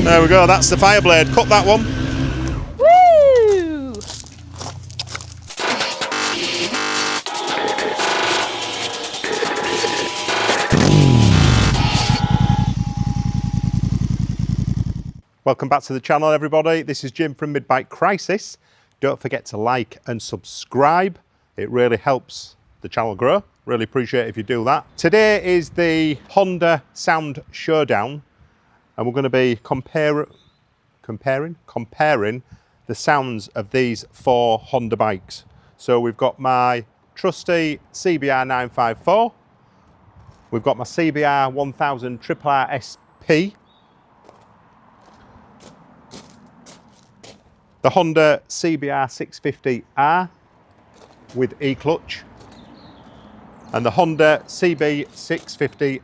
There we go, that's the Fireblade. Cut that one. Woo! Welcome back to the channel, everybody. This is Jim from Mid-Bike Crisis. Don't forget to like and subscribe. It really helps the channel grow. Really appreciate it if you do that. Today is the Honda Sound Showdown, and we're going to be comparing the sounds of these 4 Honda bikes. So we've got my trusty CBR954, we've got my CBR1000RR-R SP, the Honda CBR650R with e-clutch, and the Honda CB650R.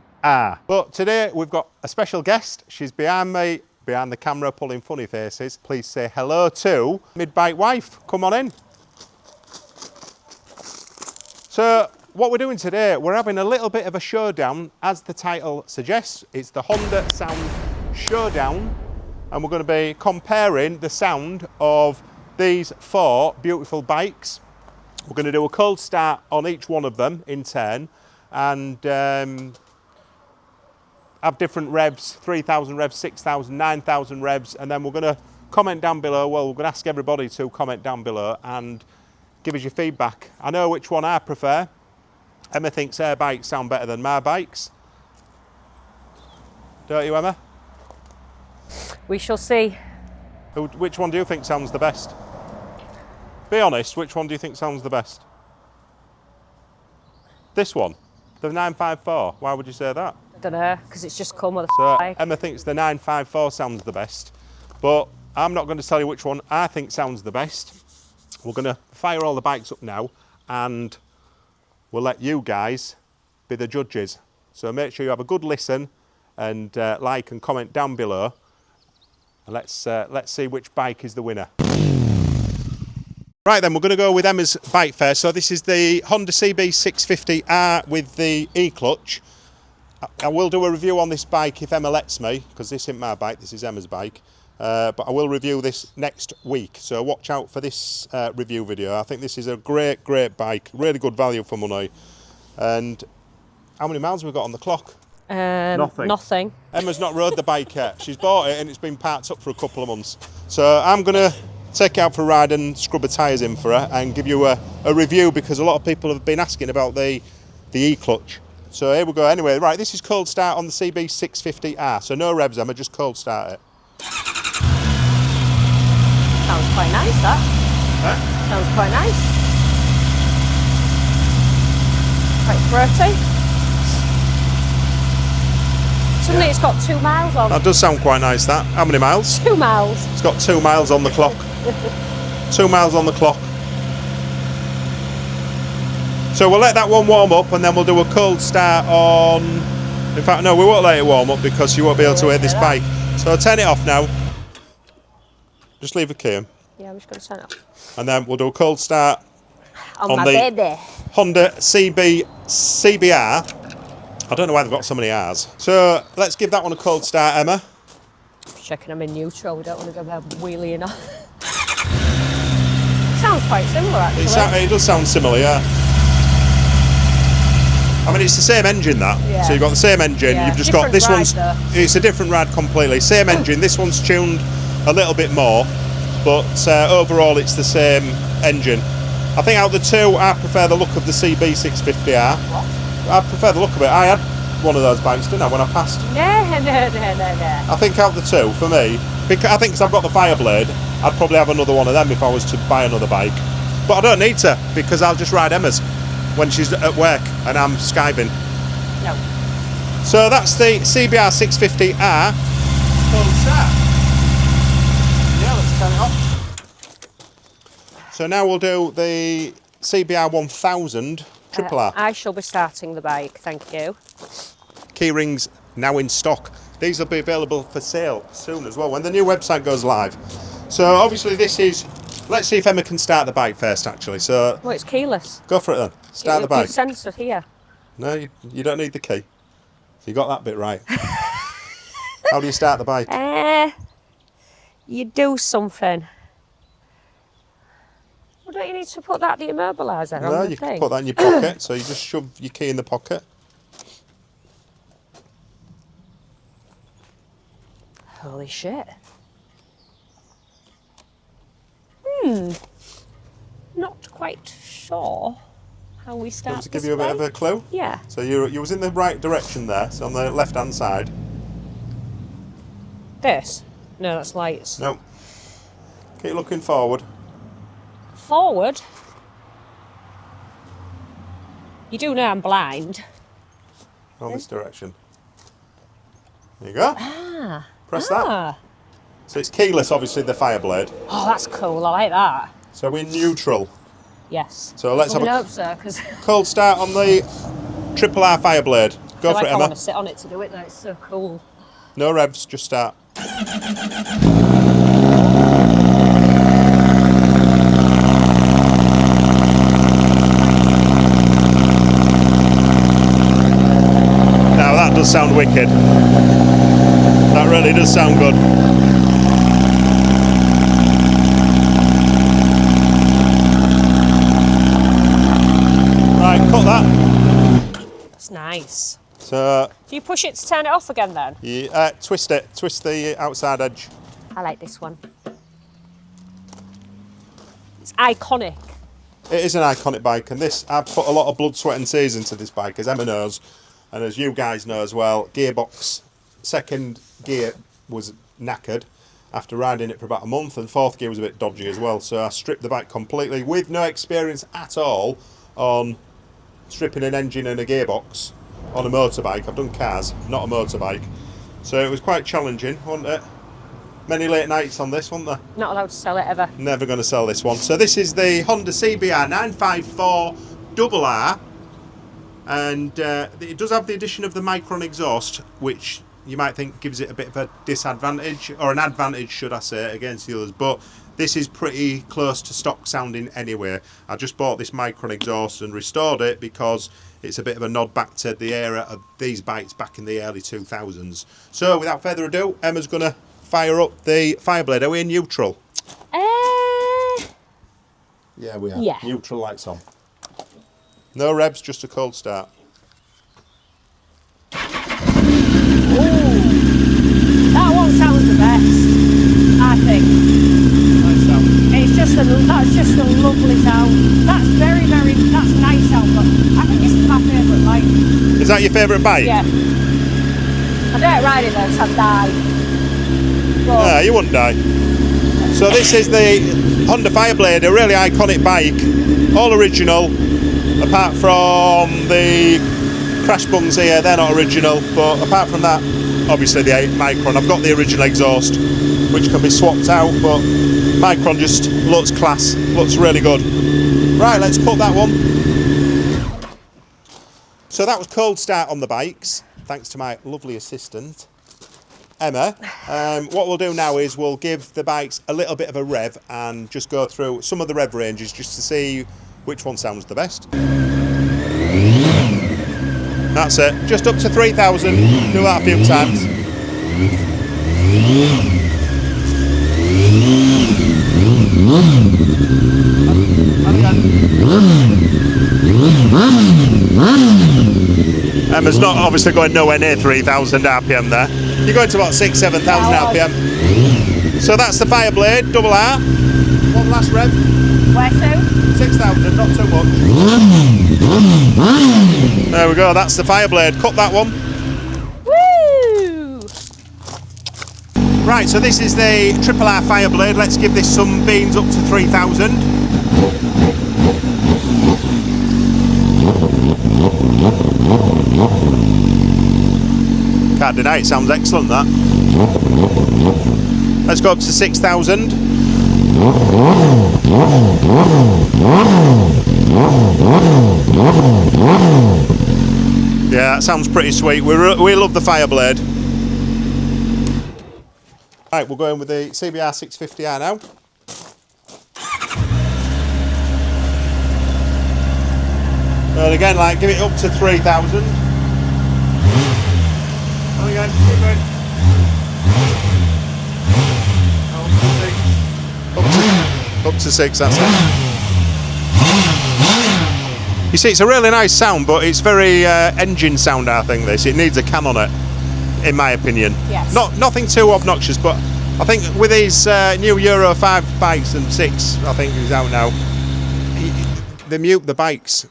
But today we've got a special guest. She's behind me, behind the camera, pulling funny faces. Please say hello to Mid-Bike wife. Come on in. So what we're doing today, we're having a little bit of a showdown. As the title suggests, it's the Honda Sound Showdown, and we're going to be comparing the sound of these 4 beautiful bikes. We're going to do a cold start on each one of them in turn, and have different revs, 3,000 revs, 6,000, 9,000 revs, and then we're going to comment down below. Well, we're going to ask everybody to comment down below and give us your feedback. I know which one I prefer. Emma thinks her bikes sound better than my bikes. Don't you, Emma? We shall see. Which one do you think sounds the best? Be honest, which one do you think sounds the best? This one, the 954. Why would you say that? I don't know, because it's just come with a So bike. Emma thinks the 954 sounds the best, but I'm not going to tell you which one I think sounds the best. We're going to fire all the bikes up now, and we'll let you guys be the judges. So make sure you have a good listen and like and comment down below. And let's see which bike is the winner. Right then, we're going to go with Emma's bike first. So this is the Honda CB650R with the e-clutch. I will do a review on this bike if Emma lets me, because this isn't my bike, this is Emma's bike. But I will review this next week, so watch out for this review video. I think this is a great bike, really good value for money. And how many miles have we got on the clock? Nothing. Emma's not rode the bike yet. She's bought it and it's been parked up for a couple of months. So I'm going to take it out for a ride and scrub the tyres in for her and give you a review, because a lot of people have been asking about the e-clutch. So here we go. Anyway, right, this is cold start on the CB650R. So no revs, Emma, just cold start it. Sounds quite nice, that. Huh? Sounds quite nice. Quite throaty. Suddenly it's got 2 miles on. That does sound quite nice, that. How many miles? 2 miles. It's got 2 miles on the clock. 2 miles on the clock. So we'll let that one warm up, and then we'll do a cold start on... In fact, no, we won't let it warm up because you won't be able to hear this bike. So turn it off now. Just leave the key in. Yeah, I'm just going to turn it off. And then we'll do a cold start on the baby. Honda CBR. I don't know why they've got so many R's. So let's give that one a cold start, Emma. Checking them in neutral, we don't want to go wheeling off. Sounds quite similar, actually. It does sound similar, yeah. I mean, it's the same engine, that. Yeah. So you've got the same engine. Yeah. You've just Different got this ride, one's. though. It's a different ride completely. Same engine. This one's tuned a little bit more, but overall it's the same engine. I think out of the two, I prefer the look of the CB650R. What? I prefer the look of it. I had one of those bikes, didn't I, when I passed? No. I think out of the two, for me, I think because I've got the Fireblade, I'd probably have another one of them if I was to buy another bike. But I don't need to, because I'll just ride Emma's when she's at work and I'm skiving. No. So that's the CBR650R. Cold start. Yeah, let's turn it off. So now we'll do the CBR1000RR-R. I shall be starting the bike, thank you. Key rings now in stock. These will be available for sale soon as well, when the new website goes live. So obviously this is, let's see if Emma can start the bike first actually. So Well, it's keyless. go for it then, start the bike. The sensor here. No, you don't need the key. So you got that bit right. How do you start the bike? You do something. Well, don't you need to put that demobiliser No, on the you thing? can put that in your pocket. So you just shove your key in the pocket. Holy shit. Not quite sure how we start. To give you a bit of a clue? Yeah. So you was in the right direction there, so on the left-hand side. This? No, that's lights. No. Keep looking forward. Forward? You do know I'm blind. On this direction. There you go. Ah. Press that. So it's keyless, obviously, the Fireblade. Oh, that's cool. I like that. So we're neutral. Yes. So let's have a hope so, because cold start on the RR Fireblade. Go for it, I Emma. want to sit on it to do it though. It's so cool. No revs, just start. Now that does sound wicked. That really does sound good. Right, cut that. That's nice. So Do you push it to turn it off again then? you twist it, twist the outside edge. I like this one. It's iconic. It is an iconic bike, and this, I've put a lot of blood, sweat and tears into this bike, as Emma knows, and as you guys know as well. Gearbox, second gear was knackered after riding it for about a month, and fourth gear was a bit dodgy as well, so I stripped the bike completely with no experience at all on stripping an engine and a gearbox on a motorbike. I've done cars, not a motorbike, so it was quite challenging, wasn't it? Many late nights on this, weren't there? Not allowed to sell it ever. Never going to sell this one. So this is the Honda CBR954RR, and it does have the addition of the Micron exhaust, which you might think gives it a bit of a disadvantage, or an advantage should I say, against the others, but this is pretty close to stock sounding anyway. I just bought this Micron exhaust and restored it because it's a bit of a nod back to the era of these bikes back in the early 2000s. So without further ado, Emma's going to fire up the Fireblade. Are we in neutral? Yeah, we are. Yeah. Neutral lights on. No revs, just a cold start. Ooh, that one sounds the best, I think. Nice sound. That's just a lovely sound. That's that's nice sound, but I think this is my favourite bike. Is that your favourite bike? Yeah. I don't ride it though, because I'd die. But No, you wouldn't die. So this is the Honda Fireblade, a really iconic bike, all original, apart from the crash bungs here, they're not original, but apart from that, obviously the 8 Micron. I've got the original exhaust, which can be swapped out, but Micron just looks class, looks really good. Right, let's cut that one. So that was cold start on the bikes, thanks to my lovely assistant, Emma. What we'll do now is we'll give the bikes a little bit of a rev and just go through some of the rev ranges just to see which one sounds the best. That's it, just up to 3,000, do that a few times. Emma's not obviously going nowhere near 3,000 RPM there. You're going to about 6,000–7,000 RPM. So that's the Fireblade RR. One last rev. where to? 6,000, not too much. There we go, that's the Fireblade. Cut that one. Woo! Right, so this is the RR Fireblade. Let's give this some beans up to 3,000. Can't deny it sounds excellent, that. Let's go up to 6,000. Yeah, that sounds pretty sweet. We love the Fireblade. Right, we'll go in with the CBR650R now. And again, like, give it up to 3,000. And again, keep going. Up to 6, that's it. You see, it's a really nice sound, but it's very engine sound, I think, this. It needs a can on it, in my opinion. Yes. Nothing too obnoxious, but I think with these new Euro 5 bikes and 6, I think is out now, they mute the bikes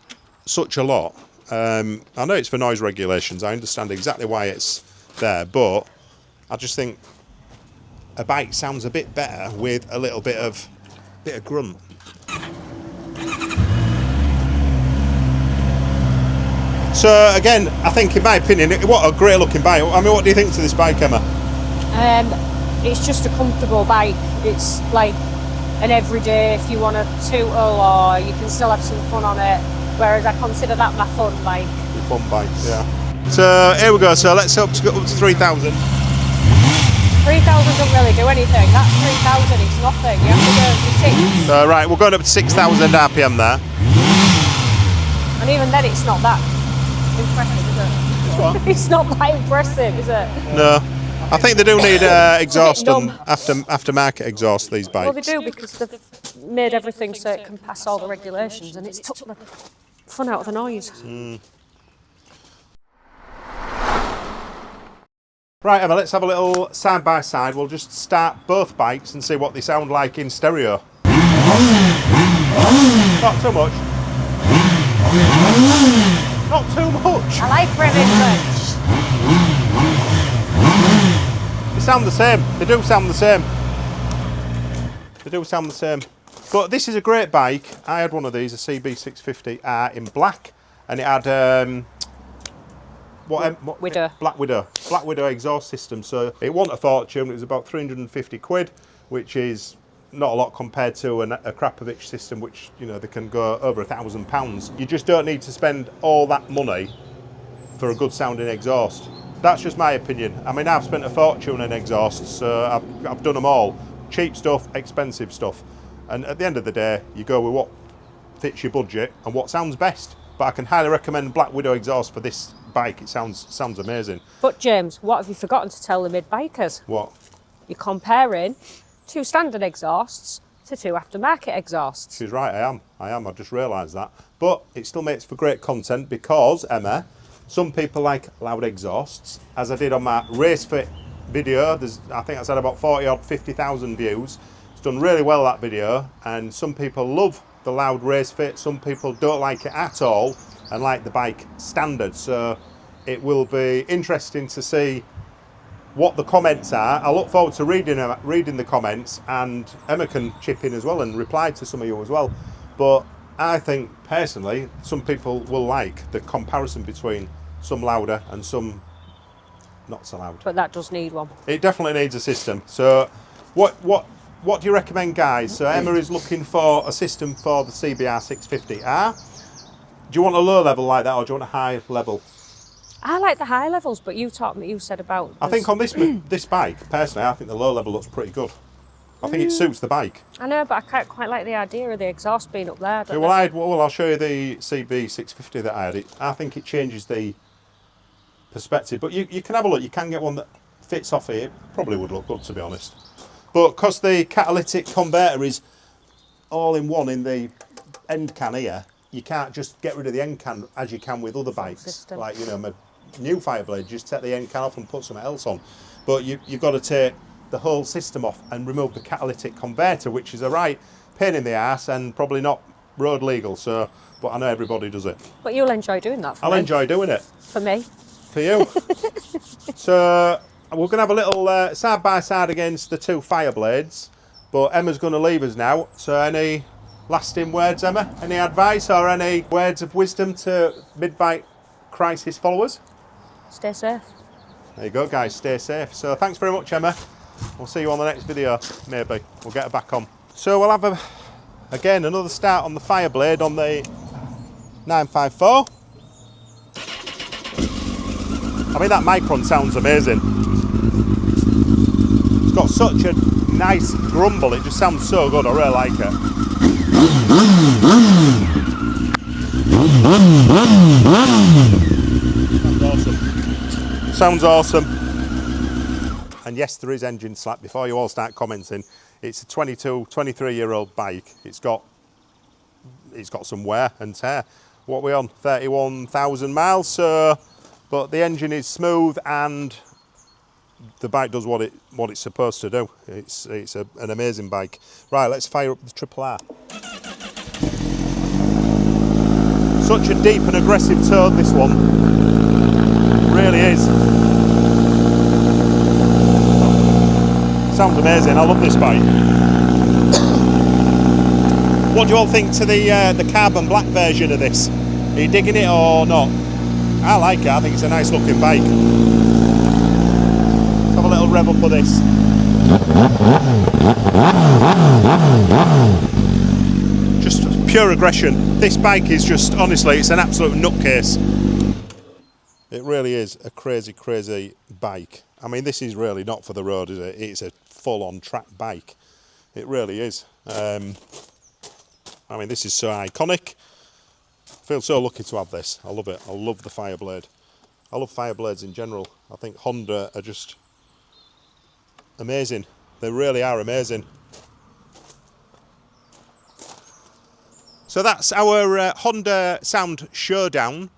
such a lot. I know it's for noise regulations, I understand exactly why it's there, but I just think a bike sounds a bit better with a little bit of grunt. So again, I think in my opinion, what a great looking bike. I mean, what do you think to this bike, Emma? It's just a comfortable bike. It's like an everyday, if you want to toot or you can still have some fun on it. Whereas I consider that my fun bike. Your fun bike, yeah. So here we go. So let's hope to go up to 3,000. 3,000 doesn't really do anything. That's 3,000. It's nothing. You have to go to 6. Right, we're going up to 6,000 RPM there. And even then, it's not that impressive, is it? What? It's not that impressive, is it? No. I think they do need exhaust and aftermarket exhaust, these bikes. Well, they do, because they've made everything so it can pass all the regulations, and it's took the fun out of the noise. Right, Emma, let's have a little side by side. We'll just start both bikes and see what they sound like in stereo. Not too much. Not too much. I like revving much. They sound the same. They do sound the same. They do sound the same. But this is a great bike. I had one of these, a CB650R in black, and it had Widow. Black Widow exhaust system. So it wasn't a fortune. It was about 350 quid, which is not a lot compared to a Krapovich system, which, you know, they can go over £1,000. You just don't need to spend all that money for a good sounding exhaust. That's just my opinion. I mean, I've spent a fortune in exhausts, so I've done them all. Cheap stuff, expensive stuff. And at the end of the day, you go with what fits your budget and what sounds best. But I can highly recommend Black Widow exhaust for this bike. It sounds amazing. But James, what have you forgotten to tell the mid-bikers? What? You're comparing 2 standard exhausts to 2 aftermarket exhausts. She's right, I am. I just realised that. But it still makes for great content because, Emma, some people like loud exhausts. As I did on my race fit video, I think that's had about 50,000 views. It's done really well, that video, and some people love the loud race fit, some people don't like it at all and like the bike standard. So it will be interesting to see what the comments are. I look forward to reading the comments, and Emma can chip in as well and reply to some of you as well. But I think personally some people will like the comparison between some louder and some not so loud. But that does need one. It definitely needs a system. So what do you recommend, guys? So Emma is looking for a system for the CBR650R. Do you want a low level like that, or do you want a high level? I like the high levels, but you said about... I think on this bike, personally, I think the low level looks pretty good. I think it suits the bike. I know, but I can't quite like the idea of the exhaust being up there. Yeah, well, I'll show you the CB650 that I had. I think it changes the perspective. But you can have a look. You can get one that fits off here. Probably would look good, to be honest. But because the catalytic converter is all in one in the end can here, you can't just get rid of the end can as you can with other bikes. System. Like, you know, my new Fireblade, just take the end can off and put something else on. But you've got to take the whole system off and remove the catalytic converter, which is a right pain in the ass and probably not road legal. So, but I know everybody does it. But you'll enjoy doing that for me. I'll enjoy doing it. For me. For you. So we're going to have a little side by side against the 2 Fireblades, but Emma's going to leave us now. So any lasting words, Emma? Any advice or any words of wisdom to mid-bike crisis followers? Stay safe. There you go, guys. Stay safe. So thanks very much, Emma. We'll see you on the next video, maybe. We'll get her back on. So we'll have again another start on the Fireblade on the 954. I mean, that Micron sounds amazing. It's got such a nice grumble. It just sounds so good. I really like it. Sounds awesome. And yes, there is engine slack. Before you all start commenting, It's a 23-year-old bike. It's got some wear and tear. What are we on? 31,000 miles. So, but the engine is smooth and the bike does what it's supposed to do. It's an amazing bike. Right, let's fire up the Triple R. Such a deep and aggressive tone, this one. It really is. Sounds amazing. I love this bike. What do you all think to the carbon black version of this? Are you digging it or not? I like it. I think it's a nice looking bike. Let's have a little rev up of this. Just pure aggression. This bike is just, honestly, it's an absolute nutcase. It really is a crazy, crazy bike. I mean, this is really not for the road, is it? It's a full-on track bike. It really is. I mean, this is so iconic. I feel so lucky to have this. I love it. I love the Fireblade. I love Fireblades in general. I think Honda are just amazing. They really are amazing. So that's our Honda Sound Showdown.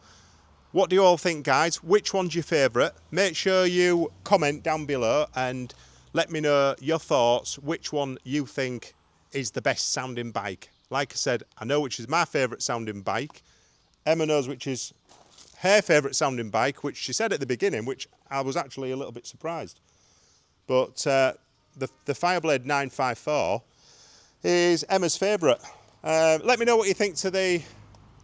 What do you all think, guys? Which one's your favourite? Make sure you comment down below and let me know your thoughts, which one you think is the best sounding bike. Like I said, I know which is my favourite sounding bike. Emma knows which is her favourite sounding bike, which she said at the beginning, which I was actually a little bit surprised. But the Fireblade 954 is Emma's favourite. Let me know what you think to the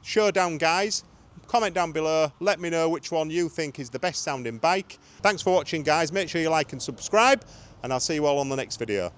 Showdown, guys. Comment down below, let me know which one you think is the best sounding bike. Thanks for watching, guys. Make sure you like and subscribe, and I'll see you all on the next video.